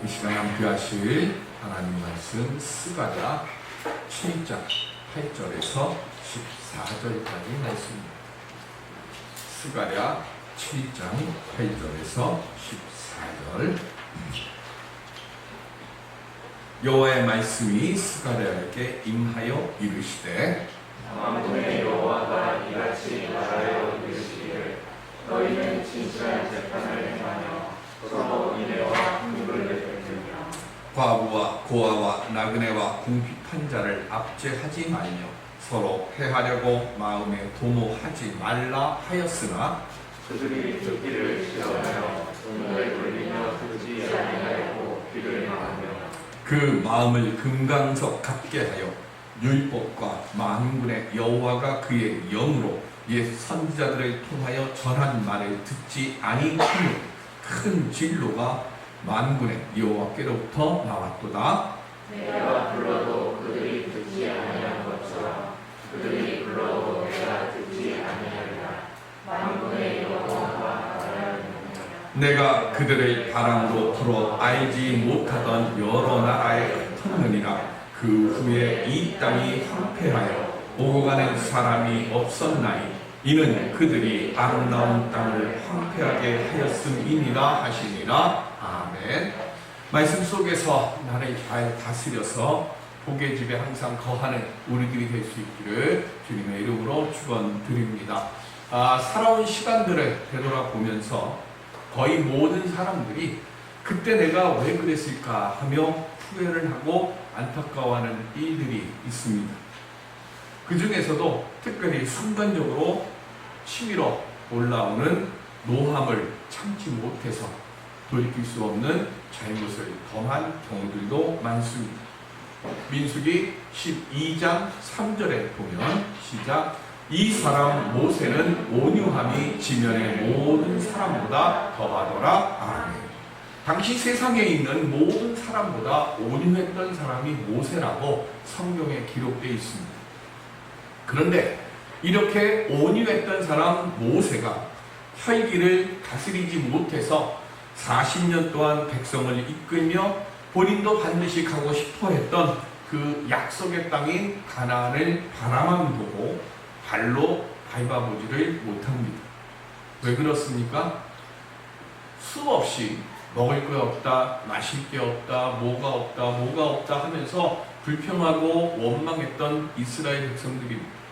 이 시간 함께하실 하나님 말씀 스가랴 7장 8절에서 14절까지 말씀입니다. 스가랴 7장 8절에서 14절. 여호와의 말씀이 스가랴에게 임하여 이르시되 만군의 여호와가 이같이 말하여 이르시기를 너희는 진실한 재판을 행하며 서로 인애와 긍휼을 베풀며 과부와 고아와 나그네와 궁핍한 자를 압제하지 말며 서로 해하려고 마음에 도모하지 말라 하였으나 그들이 듣기를 싫어하여 눈을 돌리며 듣지 아니하였고 귀를 막으며 그 마음을 금강석 같게 하여 율법과 만군의 여호와가 그의 영으로 옛 선지자들을 통하여 전한 말을 듣지 아니하니 큰 진로가 만군의 여호와께로부터 나왔도다. 내가 불러도 그들이 듣지 아니한 것처럼 그들이 불러도 내가 듣지 아니하리라. 만군의 여호와가 말하느니라. 내가 그들을 바람으로 불어 알지 못하던 여러 나라에 흩었느니라. 그 후에 이 땅이 황폐하여 오고 가는 사람이 없었나니 이는 그들이 아름다운 땅을 황폐하게 하였음이니라 하시니라. 아멘. 말씀 속에서 나를 잘 다스려서 복의 집에 항상 거하는 우리들이 될 수 있기를 주님의 이름으로 축원드립니다. 살아온 시간들을 되돌아보면서 거의 모든 사람들이 그때 내가 왜 그랬을까 하며 후회를 하고 안타까워하는 일들이 있습니다. 그 중에서도 특별히 순간적으로 치밀어 올라오는 노함을 참지 못해서 돌이킬 수 없는 잘못을 범한 경우들도 많습니다. 민수기 12장 3절에 보면 시작. 이 사람 모세는 온유함이 지면의 모든 사람보다 더하더라. 아멘. 당시 세상에 있는 모든 사람보다 온유했던 사람이 모세라고 성경에 기록되어 있습니다. 그런데 이렇게 온유했던 사람 모세가 혈기를 다스리지 못해서 40년 동안 백성을 이끌며 본인도 반드시 가고 싶어 했던 그 약속의 땅인 가나안을 바라만 보고 발로 밟아보지를 못합니다. 왜 그렇습니까? 수없이 먹을 게 없다, 마실 게 없다, 뭐가 없다 하면서 불평하고 원망했던 이스라엘 백성들입니다.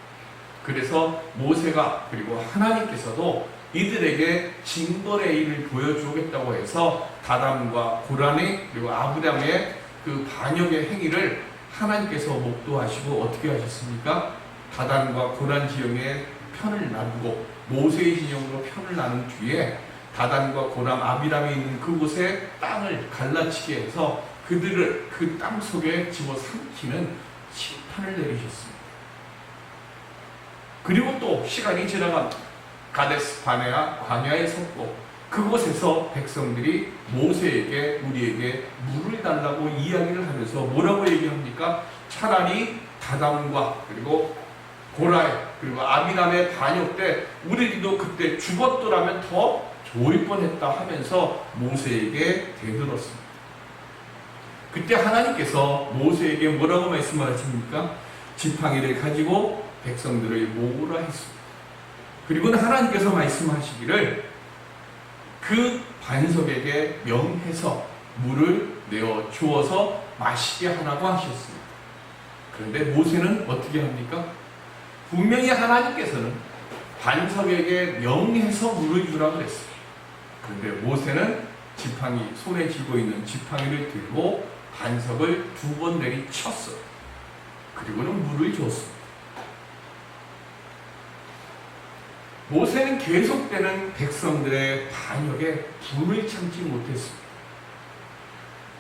그래서 모세가 그리고 하나님께서도 이들에게 징벌의 일을 보여주겠다고 해서 다담과 고란의 그리고 아브람의 그 반역의 행위를 하나님께서 목도하시고 어떻게 하셨습니까? 다담과 고란 지형에 편을 나누고 모세의 진영으로 편을 나눈 뒤에 다단과 고람, 아비람이 있는 그곳에 땅을 갈라치게 해서 그들을 그 땅 속에 집어삼키는 심판을 내리셨습니다. 그리고 또 시간이 지나간 가데스 바네아 광야에 섰고 그곳에서 백성들이 모세에게 우리에게 물을 달라고 이야기를 하면서 뭐라고 얘기합니까? 차라리 다담과 그리고 고라의 그리고 아비람의 반역 때 우리들도 그때 죽었더라면 더 좋을 뻔했다 하면서 모세에게 대들었습니다. 그때 하나님께서 모세에게 뭐라고 말씀하십니까? 지팡이를 가지고 백성들을 모으라 했습니다. 그리고는 하나님께서 말씀하시기를 그 반석에게 명해서 물을 내어 주어서 마시게 하라고 하셨습니다. 그런데 모세는 어떻게 합니까? 분명히 하나님께서는 반석에게 명해서 물을 주라고 그랬어요. 그런데 모세는 지팡이, 손에 쥐고 있는 지팡이를 들고 반석을 2번 내리쳤어요. 그리고는 물을 줬습니다. 모세는 계속되는 백성들의 반역에 분을 참지 못했습니다.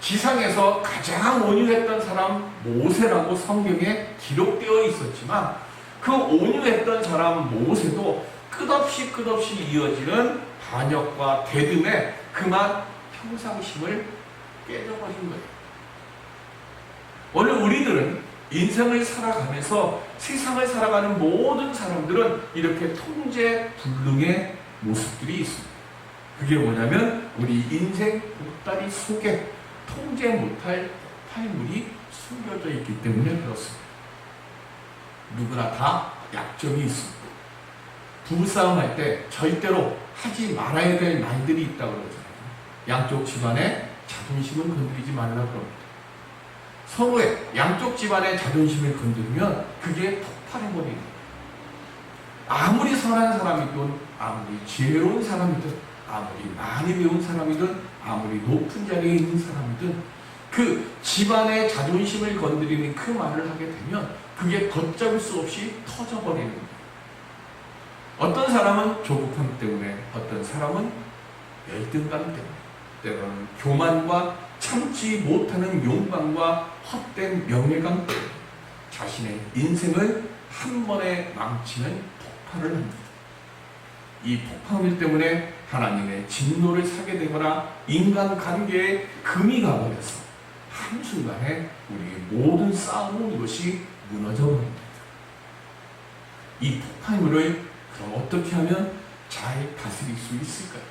지상에서 가장 온유했던 사람 모세라고 성경에 기록되어 있었지만 그 온유했던 사람 모세도 끝없이 이어지는 반역과 대듬에 그만 평상심을 깨져버린 거예요. 오늘 우리들은 인생을 살아가면서 세상을 살아가는 모든 사람들은 이렇게 통제불능의 모습들이 있습니다. 그게 뭐냐면 우리 인생 보따리 속에 통제 못할 폭발물이 숨겨져 있기 때문에 그렇습니다. 누구나 다 약점이 있습니다. 부부싸움 할 때 절대로 하지 말아야 될 말들이 있다고 그러잖아요. 양쪽 집안의 자존심을 건드리지 말라고 합니다. 서로의 양쪽 집안의 자존심을 건드리면 그게 폭발해버리는 거예요. 아무리 선한 사람이든 아무리 지혜로운 사람이든 아무리 많이 배운 사람이든 아무리 높은 자리에 있는 사람이든 그 집안의 자존심을 건드리는 그 말을 하게 되면 그게 걷잡을 수 없이 터져버리는 거예요. 어떤 사람은 조급함 때문에, 어떤 사람은 열등감 때문에, 때로는 교만과 참지 못하는 욕망과 헛된 명예감 때문에 자신의 인생을 한 번에 망치는 폭발을 합니다. 이 폭발일 때문에 하나님의 진노를 사게 되거나 인간관계에 금이 가버려서 한순간에 우리의 모든 쌓아놓은 것이 무너져 버립니다. 이 폭발물을 그럼 어떻게 하면 잘 다스릴 수 있을까요?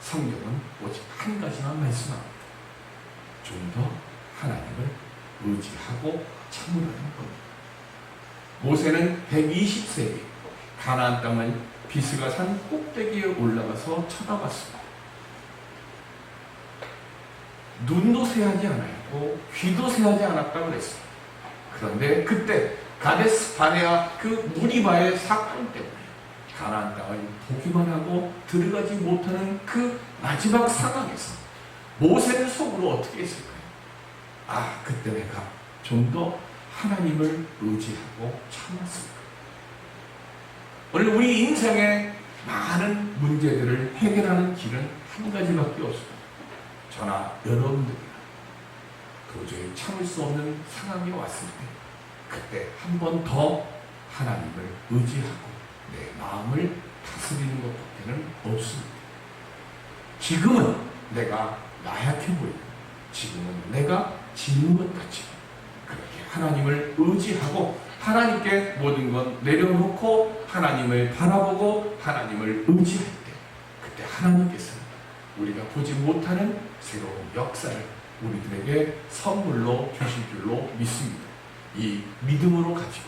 성경은 오직 한 가지만 말씀합니다. 좀 더 하나님을 의지하고 참으라는 겁니다. 모세는 120세기 가나안 땅을 비스가 산 꼭대기에 올라가서 쳐다봤습니다. 눈도 새하지 않았고 귀도 새하지 않았다고 그랬습니다. 그런데 그때 가데스 바네아 그 무리바의 사건 때문에 가나안 땅을 보기만 하고 들어가지 못하는 그 마지막 상황에서 모세는 속으로 어떻게 했을까요? 아, 그때 내가 좀 더 하나님을 의지하고 참았을까. 오늘 우리 인생의 많은 문제들을 해결하는 길은 한 가지밖에 없습니다. 저나 여러분들이나 도저히 참을 수 없는 상황이 왔을 때 그때 한 번 더 하나님을 의지하고 내 마음을 다스리는 것밖에는 없습니다. 지금은 내가 나약해 보이고 지금은 내가 지는 것 같지만 그렇게 하나님을 의지하고 하나님께 모든 것 내려놓고 하나님을 바라보고 하나님을 의지할 때 그때 하나님께서는 우리가 보지 못하는 새로운 역사를 우리들에게 선물로 주실 줄로 믿습니다. 이 믿음으로 가지고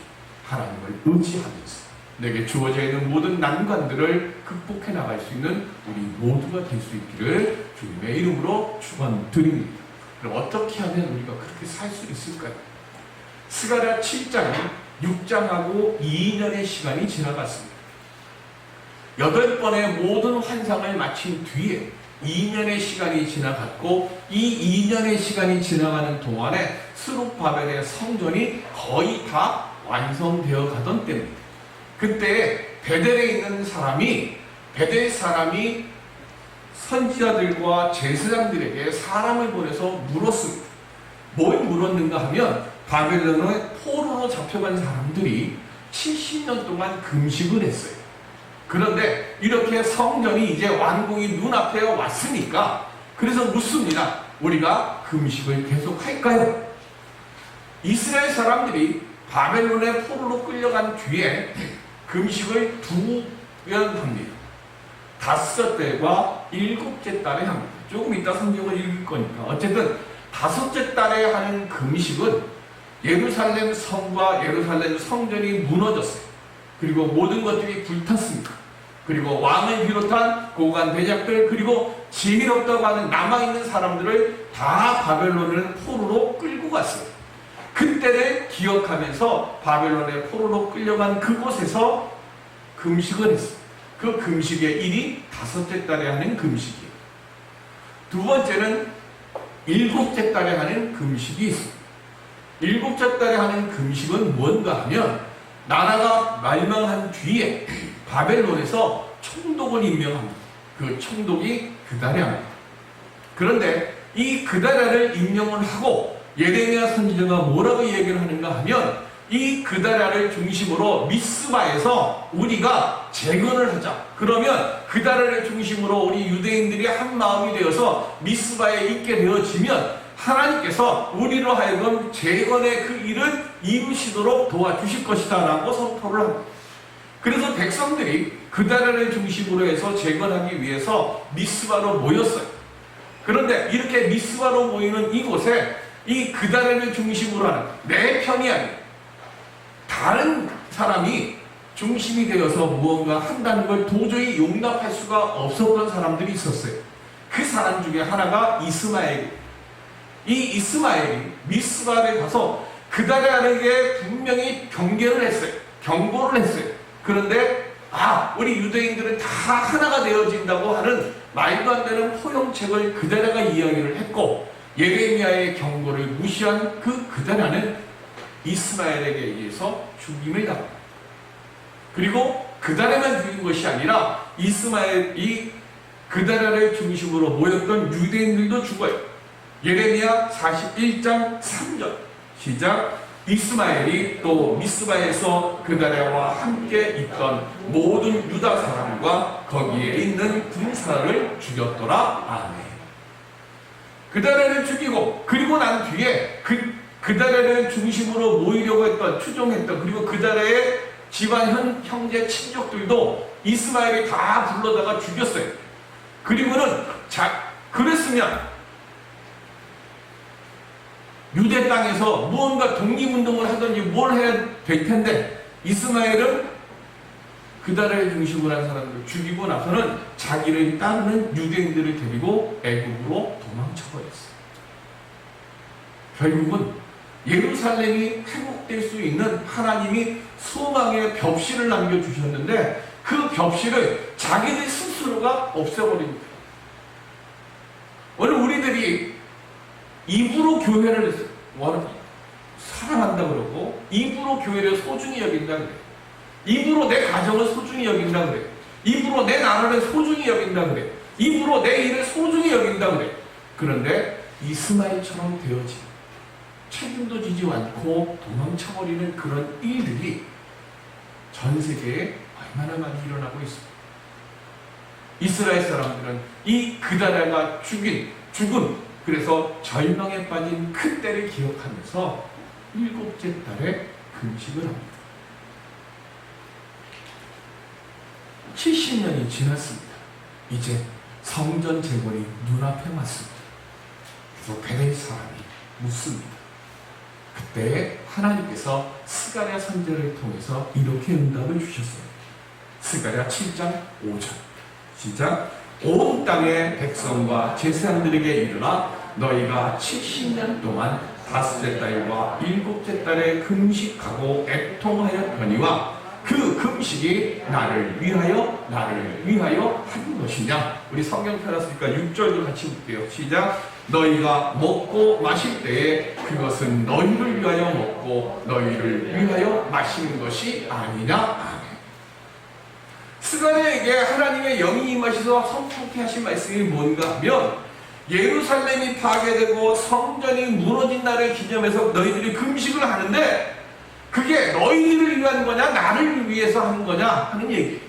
하나님을 의지하면서 내게 주어져 있는 모든 난관들을 극복해 나갈 수 있는 우리 모두가 될 수 있기를 주님의 이름으로 축원드립니다. 그럼 어떻게 하면 우리가 그렇게 살 수 있을까요? 스가랴 7장은 6장하고 2년의 시간이 지나갔습니다. 8번의 모든 환상을 마친 뒤에 2년의 시간이 지나갔고 이 2년의 시간이 지나가는 동안에 스룹바벨의 성전이 거의 다 완성되어 가던 때입니다. 그때 베델에 있는 베델 사람이 선지자들과 제사장들에게 사람을 보내서 물었습니다. 뭘 물었는가 하면 바벨론의 포로로 잡혀간 사람들이 70년 동안 금식을 했어요. 그런데 이렇게 성전이 이제 완공이 눈앞에 왔으니까 그래서 묻습니다. 우리가 금식을 계속할까요? 이스라엘 사람들이 바벨론의 포로로 끌려간 뒤에 금식을 2번 합니다. 5달과 7째 달에 합니다. 조금 이따 성경을 읽을 거니까 어쨌든 5째 달에 하는 금식은 예루살렘 성과 예루살렘 성전이 무너졌어요. 그리고 모든 것들이 불탔습니다. 그리고 왕을 비롯한 고관 대작들 그리고 지혜롭다고 하는 남아있는 사람들을 다 바벨론을 포로로 끌고 갔어요. 그때를 기억하면서 바벨론의 포로로 끌려간 그곳에서 금식을 했어요. 그 금식의 일이 5째 달에 하는 금식이에요. 두 번째는 7째 달에 하는 금식이 있습니다. 7째 달에 하는 금식은 뭔가 하면 나라가 멸망한 뒤에 바벨론에서 총독을 임명합니다. 그 총독이 그다랴입니다. 그런데 이 그다랴를 임명을 하고 예레미야 선지자가 뭐라고 얘기를 하는가 하면 이 그다랴를 중심으로 미스바에서 우리가 재건을 하자. 그러면 그다랴를 중심으로 우리 유대인들이 한 마음이 되어서 미스바에 있게 되어지면 하나님께서 우리로 하여금 재건의 그 일을 이루시도록 도와주실 것이다 라고 선포를 합니다. 그래서 백성들이 그다랴를 중심으로 해서 재건하기 위해서 미스바로 모였어요. 그런데 이렇게 미스바로 모이는 이곳에 이 그다레를 중심으로 하는 내 편이 아닌 다른 사람이 중심이 되어서 무언가 한다는 걸 도저히 용납할 수가 없었던 사람들이 있었어요. 그 사람 중에 하나가 이스마엘. 이 이스마엘이 미스바에 가서 그다레에게 분명히 경계를 했어요. 경고를 했어요. 그런데 우리 유대인들은 다 하나가 되어진다고 하는 말도 안 되는 포용책을 그다레가 이야기를 했고, 예레미야의 경고를 무시한 그다레는 이스마엘에게 의해서 죽임을 당합니다. 그리고 그다레만 죽인 것이 아니라 이스마엘이 그다레를 중심으로 모였던 유대인들도 죽어요. 예레미야 41장 3절 시작. 이스마엘이 또 미스바에서 그다레와 함께 있던 모든 유다 사람과 거기에 있는 군사를 죽였더라. 아멘. 그다레를 죽이고, 그리고 난 뒤에 그다레를 중심으로 모이려고 했던, 추종했던, 그리고 그다레의 집안 형제 친족들도 이스마엘이 다 불러다가 죽였어요. 그리고는 그랬으면 유대 땅에서 무언가 독립운동을 하든지 뭘 해야 될 텐데, 이스마엘은 그다레를 중심으로 한 사람들을 죽이고 나서는 자기를 따르는 유대인들을 데리고 애국으로 도망쳐버렸어요. 결국은 예루살렘이 회복될 수 있는 하나님이 소망의 벽실을 남겨주셨는데, 그 벽실을 자기들 스스로가 없애버립니다. 오늘 우리들이 입으로 교회를 사랑한다 그러고, 입으로 교회를 소중히 여긴다 그래. 입으로 내 가정을 소중히 여긴다 그래. 입으로 내 나라를 소중히 여긴다 그래. 입으로 내 일을 소중히 여긴다 그래. 그런데 이스마엘처럼 되어지, 책임도 지지 않고 도망쳐버리는 그런 일들이 전 세계에 얼마나 많이 일어나고 있습니다. 이스라엘 사람들은 이 그다레가 죽은, 그래서 절망에 빠진 그때를 기억하면서 7째 달에 금식을 합니다. 70년이 지났습니다. 이제 성전 재건이 눈앞에 왔습니다. 그래서 베델 사람이 묻습니다. 그때 하나님께서 스가랴 선지자를 통해서 이렇게 응답을 주셨어요. 스가랴 7장 5절 시작. 온 땅의 백성과 제사장들에게 이르라. 너희가 70년 동안 5째 달과 7째 달에 금식하고 애통하였거니와 그 금식이 나를 위하여 한 것이냐. 우리 성경 펴놨으니까 6절도 같이 볼게요. 시작. 너희가 먹고 마실 때에 그것은 너희를 위하여 먹고 너희를 위하여 마시는 것이 아니냐. 스가랴에게 하나님의 영이 임하셔서 선포케 하신 말씀이 뭔가 하면, 예루살렘이 파괴되고 성전이 무너진 날을 기념해서 너희들이 금식을 하는데, 그게 너희들을 위한 거냐 나를 위해서 하는 거냐 하는 얘기예요.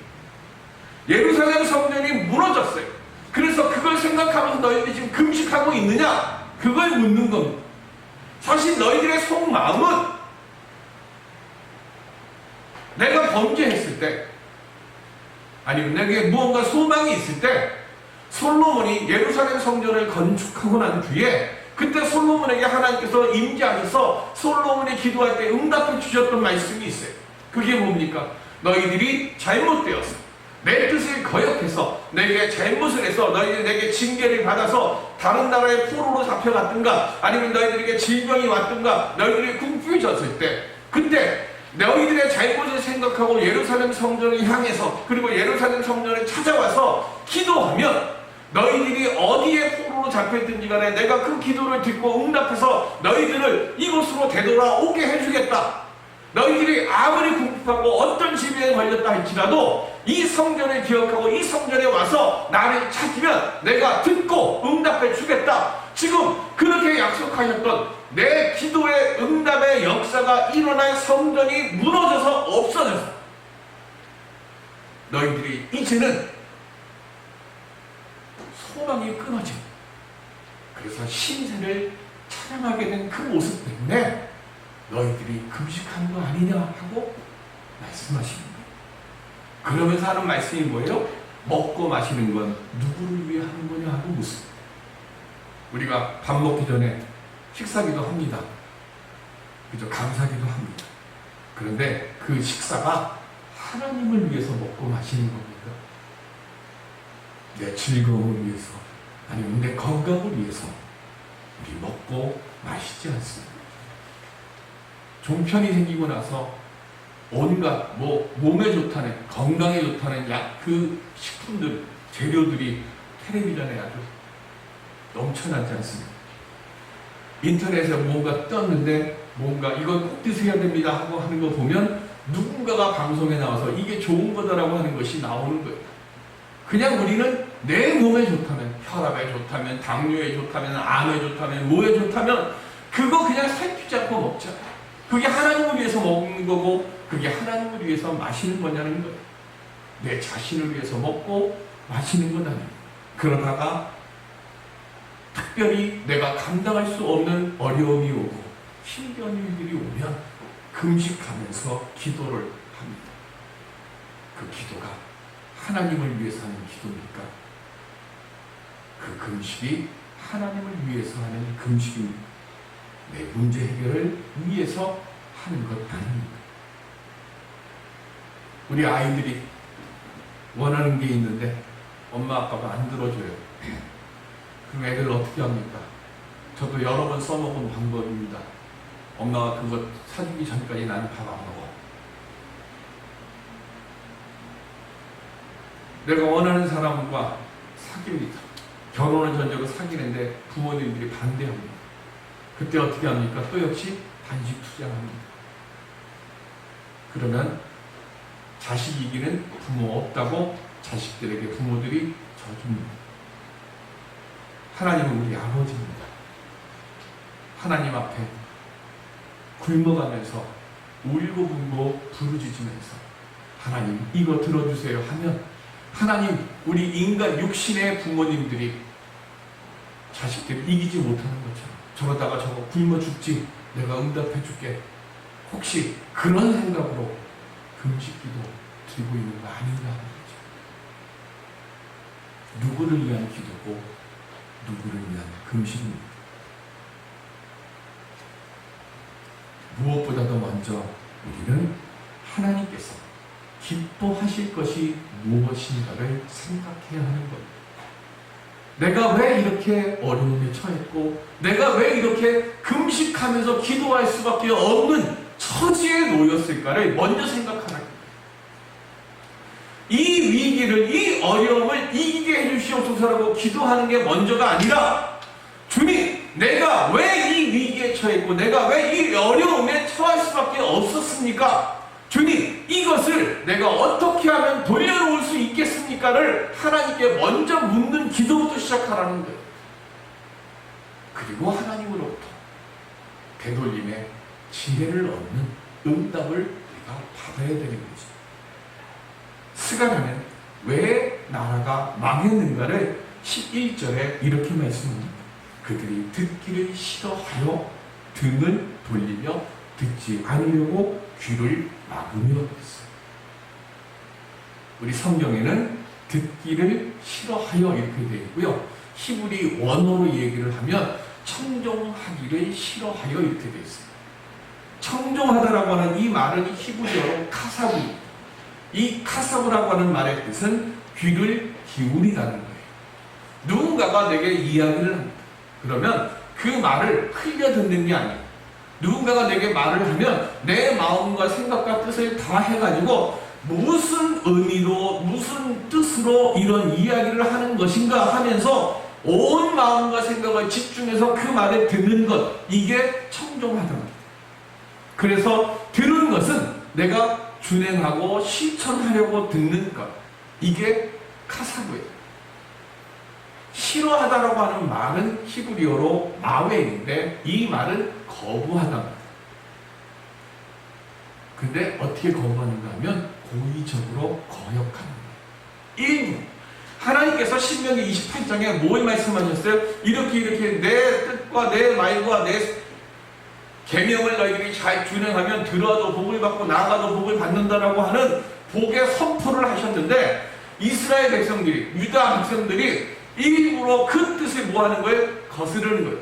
예루살렘 성전이 무너졌어요. 그래서 그걸 생각하면서 너희들이 지금 금식하고 있느냐, 그걸 묻는 겁니다. 사실 너희들의 속마음은 내가 범죄했을 때, 아니면 내게 무언가 소망이 있을 때, 솔로몬이 예루살렘 성전을 건축하고 난 뒤에 그때 솔로몬에게 하나님께서 임재하셔서 솔로몬이 기도할 때 응답해 주셨던 말씀이 있어요. 그게 뭡니까? 너희들이 잘못되었어. 내 뜻을 거역해서 내게 잘못을 해서 너희들이 내게 징계를 받아서 다른 나라의 포로로 잡혀갔든가, 아니면 너희들에게 질병이 왔든가, 너희들이 궁핍해졌을 때, 그때 너희들의 잘못을 생각하고 예루살렘 성전을 향해서, 그리고 예루살렘 성전을 찾아와서 기도하면 너희들이 어디에 포로로 잡혀있든지 간에 내가 그 기도를 듣고 응답해서 너희들을 이곳으로 되돌아오게 해주겠다. 너희들이 아무리 궁핍하고 어떤 질병에 걸렸다 할지라도 이 성전을 기억하고 이 성전에 와서 나를 찾으면 내가 듣고 응답해 주겠다. 지금 그렇게 약속하셨던 내 기도의 응답의 역사가 일어날 성전이 무너져서 없어져서 너희들이 이제는 소망이 끊어진, 그래서 신세를 찬양하게 된 그 모습 때문에 너희들이 금식한 거 아니냐 하고 말씀하십니다. 그러면서 하는 말씀이 뭐예요? 먹고 마시는 건 누구를 위해 하는 거냐 하고 묻습니다. 우리가 밥 먹기 전에 식사기도 합니다. 그죠? 감사기도 합니다. 그런데 그 식사가 하나님을 위해서 먹고 마시는 겁니다. 내 즐거움을 위해서, 아니면 내 건강을 위해서 우리 먹고 마시지 않습니다. 종편이 생기고 나서 온갖 몸에 좋다는, 건강에 좋다는 그 식품들, 재료들이 텔레비전에 아주 넘쳐나지 않습니까? 인터넷에 뭔가 떴는데 뭔가 이건 꼭 드셔야 됩니다 하고 하는 거 보면 누군가가 방송에 나와서 이게 좋은 거다라고 하는 것이 나오는 거예요. 그냥 우리는 내 몸에 좋다면, 혈압에 좋다면, 당뇨에 좋다면, 암에 좋다면, 뭐에 좋다면 그거 그냥 살피지 않고 먹자. 그게 하나님을 위해서 먹는 거고 그게 하나님을 위해서 마시는 거냐는 거예요. 내 자신을 위해서 먹고 마시는 건 아니에요. 그러다가 특별히 내가 감당할 수 없는 어려움이 오고 힘겨운 일들이 오면 금식하면서 기도를 합니다. 그 기도가 하나님을 위해서 하는 기도입니까? 그 금식이 하나님을 위해서 하는 금식입니다. 내 문제 해결을 위해서 하는 것 아닙니다. 우리 아이들이 원하는 게 있는데 엄마 아빠가 안 들어줘요. 그럼 애들 어떻게 합니까? 저도 여러 번 써먹은 방법입니다. 엄마가 그거 사주기 전까지 나는 밥 안 먹어. 내가 원하는 사람과 사깁니다. 결혼을 전제로 사귀는데 부모님들이 반대합니다. 그때 어떻게 합니까? 또 역시 단식 투쟁합니다. 그러면 자식 이기는 부모 없다고 자식들에게 부모들이 져줍니다. 하나님은 우리 아버지입니다. 하나님 앞에 굶어가면서 울고불고 부르짖으면서 하나님 이거 들어주세요 하면 하나님, 우리 인간 육신의 부모님들이 자식들을 이기지 못하는 것처럼 저러다가 저거 굶어 죽지 내가 응답해 줄게. 혹시 그런 생각으로 금식기도 드리고 있는 거 아닌가 하는 거죠. 누구를 위한 기도고 누구를 위한 금식입니다. 무엇보다도 먼저 우리는 하나님께서 기뻐하실 것이 무엇인가를 생각해야 하는 겁니다. 내가 왜 이렇게 어려움에 처했고 내가 왜 이렇게 금식하면서 기도할 수밖에 없는 처지에 놓였을까를 먼저 생각하는 겁니다. 이 위기를, 이 어려움을 이기게 해주시옵소서라고 기도하는 게 먼저가 아니라 주님, 내가 왜 이 위기에 처했고 내가 왜 이 어려움에 처할 수밖에 없었습니까? 주님, 이것을 내가 어떻게 하면 돌려놓을 수 있겠습니까를 하나님께 먼저 묻는 기도부터 시작하라는 거예요. 그리고 하나님으로부터 되돌림의 지혜를 얻는 응답을 우리가 받아야 되는 거죠. 스가랴는 왜 나라가 망했는가를 11절에 이렇게 말씀합니다. 그들이 듣기를 싫어하여 등을 돌리며 듣지 않으려고 귀를 막으며 했어요. 우리 성경에는 듣기를 싫어하여 이렇게 되어 있고요. 히브리 원어로 얘기를 하면 청종하기를 싫어하여 이렇게 되어 있어요. 청종하다라고 하는 이 말은 히브리어로 카사브입니다. 이 카사브라고 하는 말의 뜻은 귀를 기울이라는 거예요. 누군가가 내게 이야기를 합니다. 그러면 그 말을 흘려 듣는 게 아니에요. 누군가가 내게 말을 하면 내 마음과 생각과 뜻을 다 해가지고 무슨 의미로 무슨 뜻으로 이런 이야기를 하는 것인가 하면서 온 마음과 생각을 집중해서 그 말을 듣는 것, 이게 청종하다. 그래서 들은 것은 내가 준행하고 실천하려고 듣는 것, 이게 카사브예요. 싫어하다라고 하는 말은 히브리어로 마웨인데 이 말은 거부하다. 근데 어떻게 거부하는가 하면 고의적으로 거역하는 거예요. 일부 하나님께서 신명기 28장에 뭘 말씀하셨어요? 이렇게 내 뜻과 내 말과 내 계명을 너희들이 잘 준행하면 들어도 복을 받고 나가도 복을 받는다라고 하는 복의 선포를 하셨는데 이스라엘 백성들이, 유다 백성들이 일부러 그 뜻을 뭐 하는 거예요? 거스르는 거예요.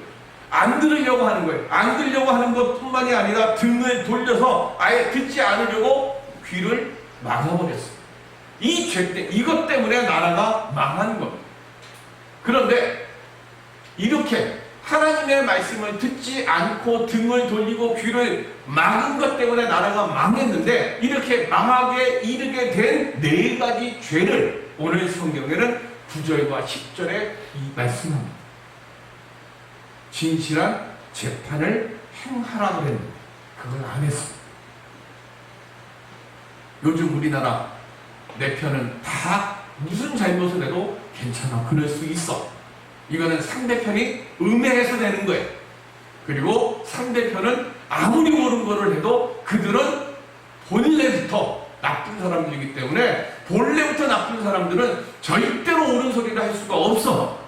안 들으려고 하는 거예요. 안 들으려고 하는 것뿐만이 아니라 등을 돌려서 아예 듣지 않으려고 귀를 막아버렸어요. 이 죄 때문에, 이것 때문에 나라가 망하는 겁니다. 그런데 이렇게 하나님의 말씀을 듣지 않고 등을 돌리고 귀를 막은 것 때문에 나라가 망했는데, 이렇게 망하게 이르게 된 네 가지 죄를 오늘 성경에는 9절과 10절에 말씀합니다. 진실한 재판을 행하라고 했는데 그걸 안 했어요. 요즘 우리나라 내 편은 다 무슨 잘못을 해도 괜찮아, 그럴 수 있어. 이거는 상대편이 음해해서 되는 거예요. 그리고 상대편은 아무리 옳은 거를 해도 그들은 본래부터 나쁜 사람들이기 때문에, 본래부터 나쁜 사람들은 절대로 옳은 소리를 할 수가 없어.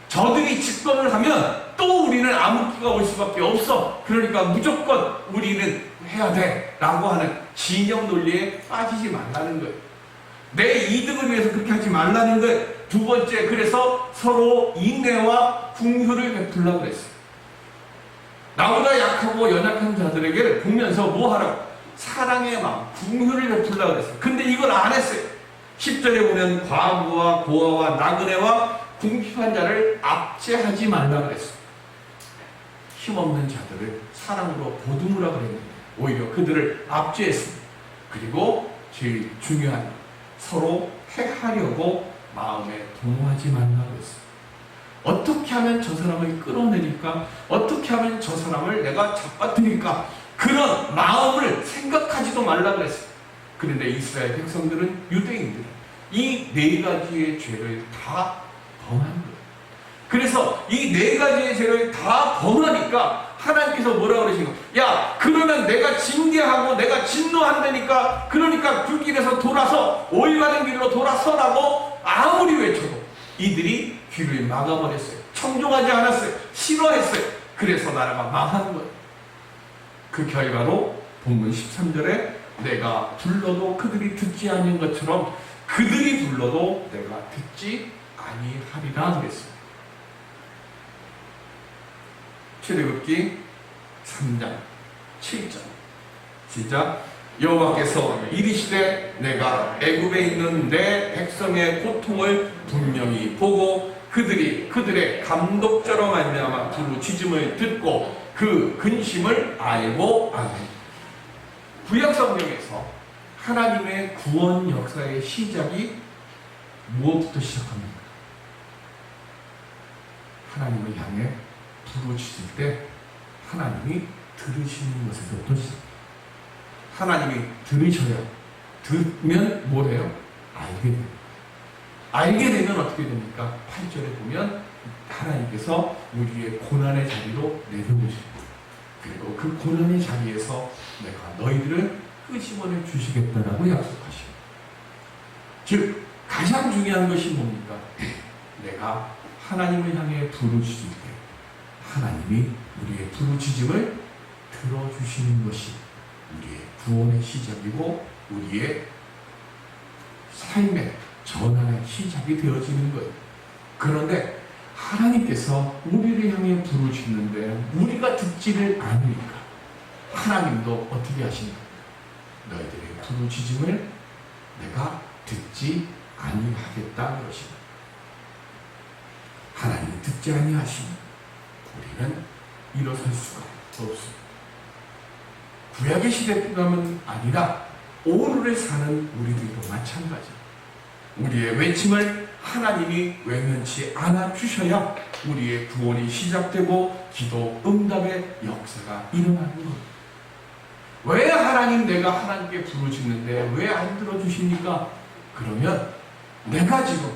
저들이 집권을 하면 또 우리는 암흑기가 올 수밖에 없어. 그러니까 무조건 우리는 해야 돼 라고 하는 진영 논리에 빠지지 말라는 거예요. 내 이득을 위해서 그렇게 하지 말라는 거예요. 두 번째, 그래서 서로 인내와 긍휼을 베풀라고 그랬어요. 나보다 약하고 연약한 자들에게 보면서 뭐 하라고? 사랑의 마음, 긍휼을 베풀라고 그랬어요. 근데 이걸 안 했어요. 10절에 보면 과부와 고아와 나그네와 궁핍한 자를 압제하지 말라고 그랬어요. 힘없는 자들을 사랑으로 보듬으라고 그랬는데 오히려 그들을 압제했습니다. 그리고 제일 중요한, 서로 해하려고 마음에 동요하지 말라고 했어요. 어떻게 하면 저 사람을 끌어내릴까? 어떻게 하면 저 사람을 내가 잡아들일까? 그런 마음을 생각하지도 말라고 했어요. 그런데 이스라엘 백성들은, 유대인들은 이 네 가지의 죄를 다 범한 거예요. 그래서 이 네 가지의 죄를 다 범하니까 하나님께서 뭐라고 그러시는 거예요? 야, 그러면 내가 징계하고 내가 진노한다니까, 그러니까 그 길에서 돌아서 옳 가는 길로 돌아서라고 아무리 외쳐도 이들이 귀를 막아버렸어요. 청종하지 않았어요. 싫어했어요. 그래서 나라가 망하는 거예요. 그 결과로 본문 13절에 내가 불러도 그들이 듣지 않은 것처럼 그들이 불러도 내가 듣지 아니하리라 그랬습니다. 출애굽기 3장 7절 시작. 여호와께서 이르시되 내가 애굽에 있는 내 백성의 고통을 분명히 보고 그들의 감독자로 말미암아 부르짖음을 듣고 그 근심을 알고 아멘. 구약 성경에서 하나님의 구원 역사의 시작이 무엇부터 시작합니까? 하나님을 향해 부르짖을 때 하나님이 들으시는 것에서부터 시작합니다. 하나님이 들으셔야, 듣면 뭐래요? 알게 됩니다. 알게 되면 어떻게 됩니까? 8절에 보면 하나님께서 우리의 고난의 자리로 내려오십니다. 그리고 그 고난의 자리에서 내가 너희들을 끄집어내 주시겠다라고 약속하십니다. 즉 가장 중요한 것이 뭡니까? 내가 하나님을 향해 부르짖을 때 하나님이 우리의 부르짖음을 들어주시는 것이 우리의 구원의 시작이고 우리의 삶의 전환의 시작이 되어지는 거예요. 그런데 하나님께서 우리를 향해 부르짖는데 우리가 듣지를 않으니까 하나님도 어떻게 하십니까? 너희들의 부르짖음을 내가 듣지 아니하겠다 그러십니다. 하나님이 듣지 아니하시면 우리는 일어설 수가 없습니다. 구약의 시대뿐만 아니라 오늘을 사는 우리들도 마찬가지. 우리의 외침을 하나님이 외면치 않아 주셔야 우리의 구원이 시작되고 기도 응답의 역사가 일어나는 겁니다. 왜 하나님, 내가 하나님께 부르짖는데 왜 안 들어주십니까? 그러면 내가 지금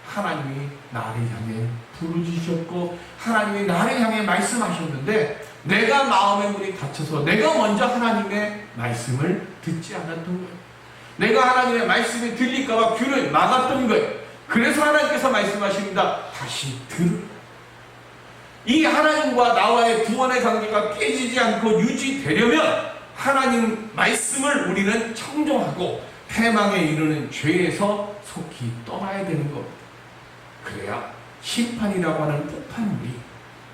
하나님이 나를 향해 부르짖으셨고 하나님이 나를 향해 말씀하셨는데 내가 마음의 문이 닫혀서 내가 먼저 하나님의 말씀을 듣지 않았던 거예요. 내가 하나님의 말씀이 들릴까봐 귀를 막았던 거예요. 그래서 하나님께서 말씀하십니다. 다시 들으라. 이 하나님과 나와의 구원의 관계가 깨지지 않고 유지되려면 하나님 말씀을 우리는 청종하고 패망에 이르는 죄에서 속히 떠나야 되는 겁니다. 그래야 심판이라고 하는 폭발물이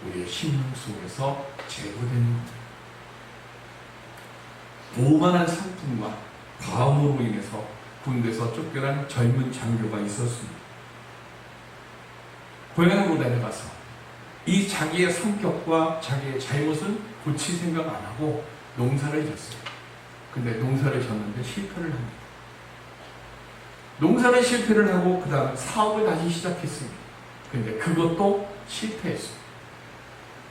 우리의 심령 속에서 제거되는 오만한 상품과 과음으로 인해서 군대에서 쫓겨난 젊은 장교가 있었습니다. 고향으로 내려가서 이 자기의 성격과 자기의 잘못은 고칠 생각 안 하고 농사를 졌어요. 근데 농사를 졌는데 실패를 합니다. 농사를 실패를 하고 그 다음 사업을 다시 시작했습니다. 근데 그것도 실패했어요.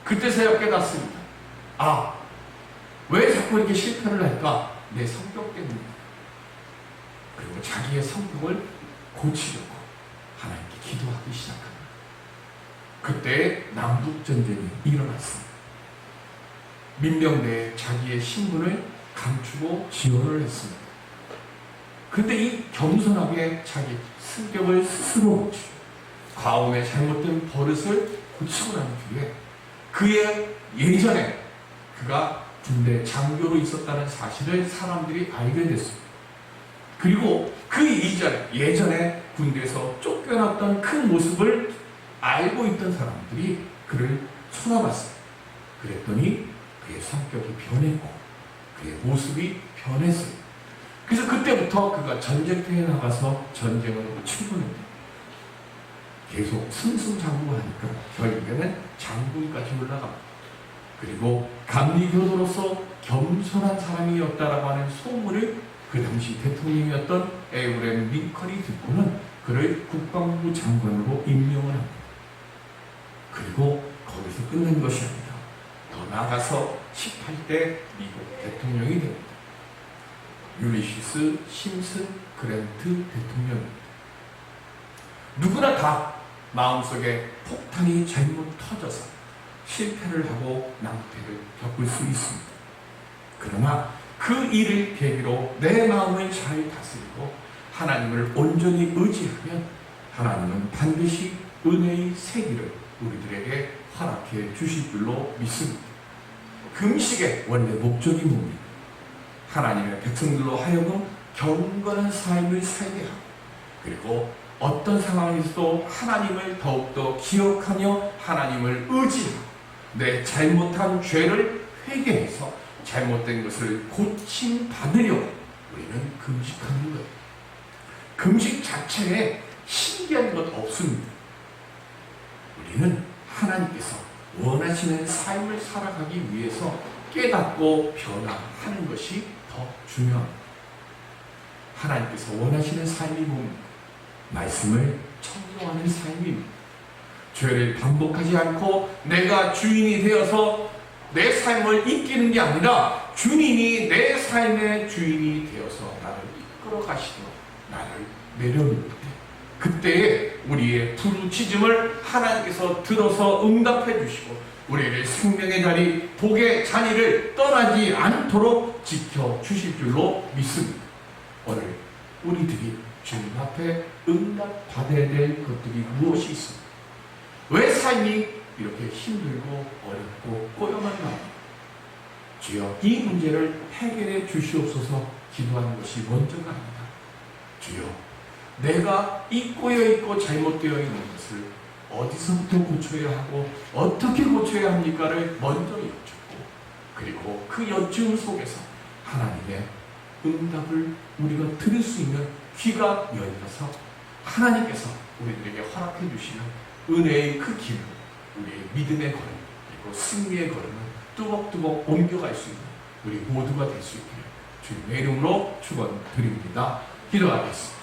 그때서야 깨닫습니다. 아, 왜 자꾸 이렇게 실패를 할까? 내 성격 때문이다. 그리고 자기의 성격을 고치려고 하나님께 기도하기 시작합니다. 그때 남북전쟁이 일어났습니다. 민병대에 자기의 신분을 감추고 지원을 했습니다. 근데 이 겸손하게 자기 성격을 스스로 고치고 과거의 잘못된 버릇을 고치고 난 뒤에 그의 예전에 그가 군대 장교로 있었다는 사실을 사람들이 알게 됐습니다. 그리고 그 이전에 예전에 군대에서 쫓겨났던 그 모습을 알고 있던 사람들이 그를 쳐다봤어요. 그랬더니 그의 성격이 변했고 그의 모습이 변했어요. 그래서 그때부터 그가 전쟁터에 나가서 전쟁으로 출근합니다. 계속 승승장구하니까 결국에는 장군까지 올라갑니다. 그리고 감리교도로서 겸손한 사람이었다라고 하는 소문을 그 당시 대통령이었던 에브라임 링컨이 듣고는 그를 국방부 장관으로 임명을 합니다. 그리고 거기서 끝난 것이 아니라 더 나아가서 18대 미국 대통령이 됩니다. 율리시스 심슨 그랜트 대통령입니다. 누구나 다 마음속에 폭탄이 잘못 터져서 실패를 하고 낭패를 겪을 수 있습니다. 그러나 그 일을 계기로 내 마음을 잘 다스리고 하나님을 온전히 의지하면 하나님은 반드시 은혜의 세기를 우리들에게 허락해 주실 줄로 믿습니다. 금식의 원래 목적이 뭡니까? 하나님의 백성들로 하여금 경건한 삶을 살게 하고 그리고 어떤 상황에서도 하나님을 더욱더 기억하며 하나님을 의지하고 내 잘못한 죄를 회개해서 잘못된 것을 고침받으려고 우리는 금식하는 거예요. 금식 자체에 신기한 것 없습니다. 우리는 하나님께서 원하시는 삶을 살아가기 위해서 깨닫고 변화하는 것이 더 중요합니다. 하나님께서 원하시는 삶이 뭡니까? 말씀을 청정하는 삶입니다. 죄를 반복하지 않고 내가 주인이 되어서 내 삶을 이기는 게 아니라 주님이 내 삶의 주인이 되어서 나를 이끌어 가시도록 나를 내려놓을 때 그때에 우리의 부르짖음을 하나님께서 들어서 응답해 주시고 우리를 생명의 자리, 복의 자리를 떠나지 않도록 지켜주실 줄로 믿습니다. 오늘 우리들이 주님 앞에 응답받아야 될 것들이 무엇이 있습니까? 왜 삶이 이렇게 힘들고 어렵고 꼬여만나? 주여 이 문제를 해결해 주시옵소서 기도하는 것이 먼저가 아니다. 주여 내가 이 꼬여있고 잘못되어 있는 것을 어디서부터 고쳐야 하고 어떻게 고쳐야 합니까를 먼저 여쭙고 그리고 그 여쭈음 속에서 하나님의 응답을 우리가 들을 수 있는 귀가 열려서 하나님께서 우리들에게 허락해 주시는 은혜의 그 길을 우리의 믿음의 걸음 그리고 승리의 걸음을 뚜벅뚜벅 옮겨갈 수 있는 우리 모두가 될 수 있기를 주님의 이름으로 축원드립니다. 기도하겠습니다.